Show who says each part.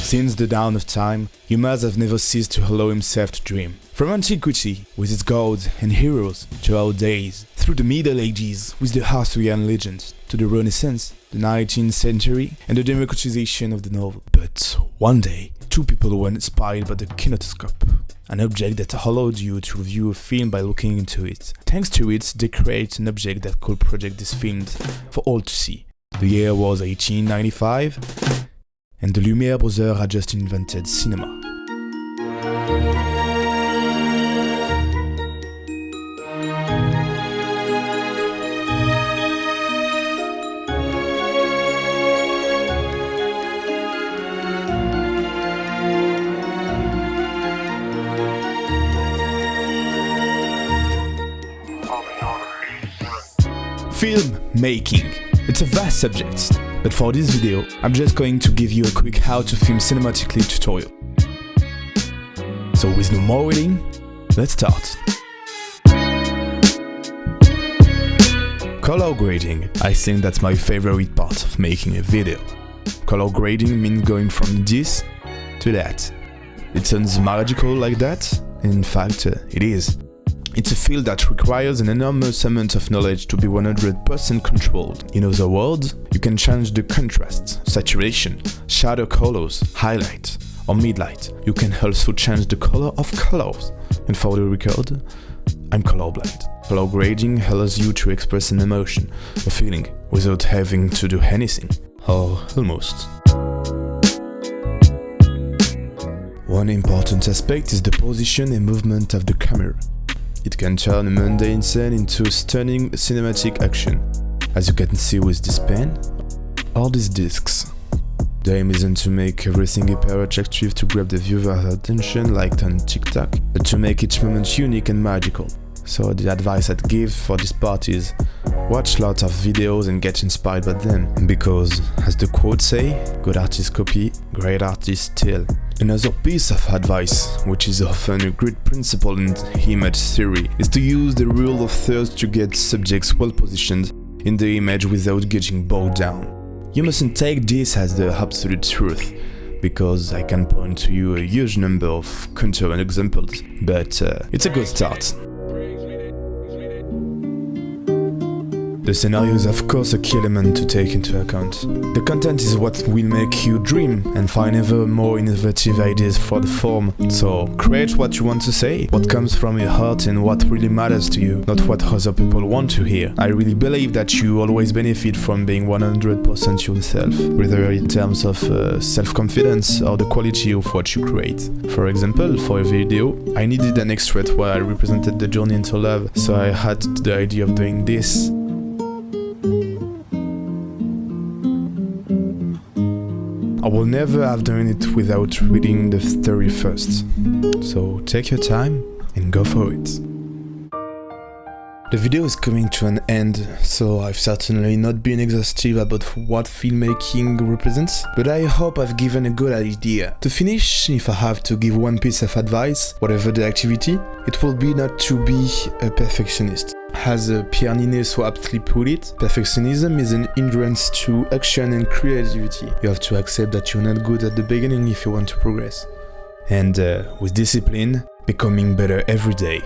Speaker 1: Since the dawn of time, humans have never ceased to allow himself to dream. From antiquity, with its gods and heroes, to our days, through the Middle Ages, with the Arthurian legends, to the Renaissance, the 19th century, and the democratization of the novel. But one day, two people were inspired by the kinetoscope, an object that allowed you to view a film by looking into it. Thanks to it, they created an object that could project these films for all to see. The year was 1895, and the Lumiere brothers had just invented cinema. Film making. It's a vast subject, but for this video, I'm just going to give you a quick how to film cinematically tutorial. So with no more waiting, let's start. Color grading. I think that's my favorite part of making a video. Color grading means going from this to that. It sounds magical like that, and in fact, it is. It's a field that requires an enormous amount of knowledge to be 100% controlled. In other words, you can change the contrast, saturation, shadow colors, highlight, or midlight. You can also change the color of colors. And for the record, I'm colorblind. Color grading allows you to express an emotion, a feeling, without having to do anything. Or almost. One important aspect is the position and movement of the camera. It can turn a mundane scene into a stunning cinematic action, as you can see with this pen or these discs. The aim isn't to make everything hyper attractive to grab the viewer's attention like on TikTok, but to make each moment unique and magical. So the advice I'd give for this part is, watch lots of videos and get inspired by them, because, as the quotes say, good artists copy, great artists steal. Another piece of advice, which is often a great principle in image theory, is to use the rule of thirds to get subjects well positioned in the image without getting bogged down. You mustn't take this as the absolute truth, because I can point to you a huge number of counter examples, but it's a good start. The scenario is of course a key element to take into account. The content is what will make you dream and find ever more innovative ideas for the form. So create what you want to say, what comes from your heart and what really matters to you, not what other people want to hear. I really believe that you always benefit from being 100% yourself, whether in terms of self-confidence or the quality of what you create. For example, for a video, I needed an extract where I represented the journey into love, so I had the idea of doing this. I will never have done it without reading the theory first, so take your time and go for it. The video is coming to an end, so I've certainly not been exhaustive about what filmmaking represents, but I hope I've given a good idea. To finish, if I have to give one piece of advice, whatever the activity, it will be not to be a perfectionist. As Pierre Ninet so aptly put it, perfectionism is an hindrance to action and creativity. You have to accept that you're not good at the beginning if you want to progress. And with discipline, becoming better every day.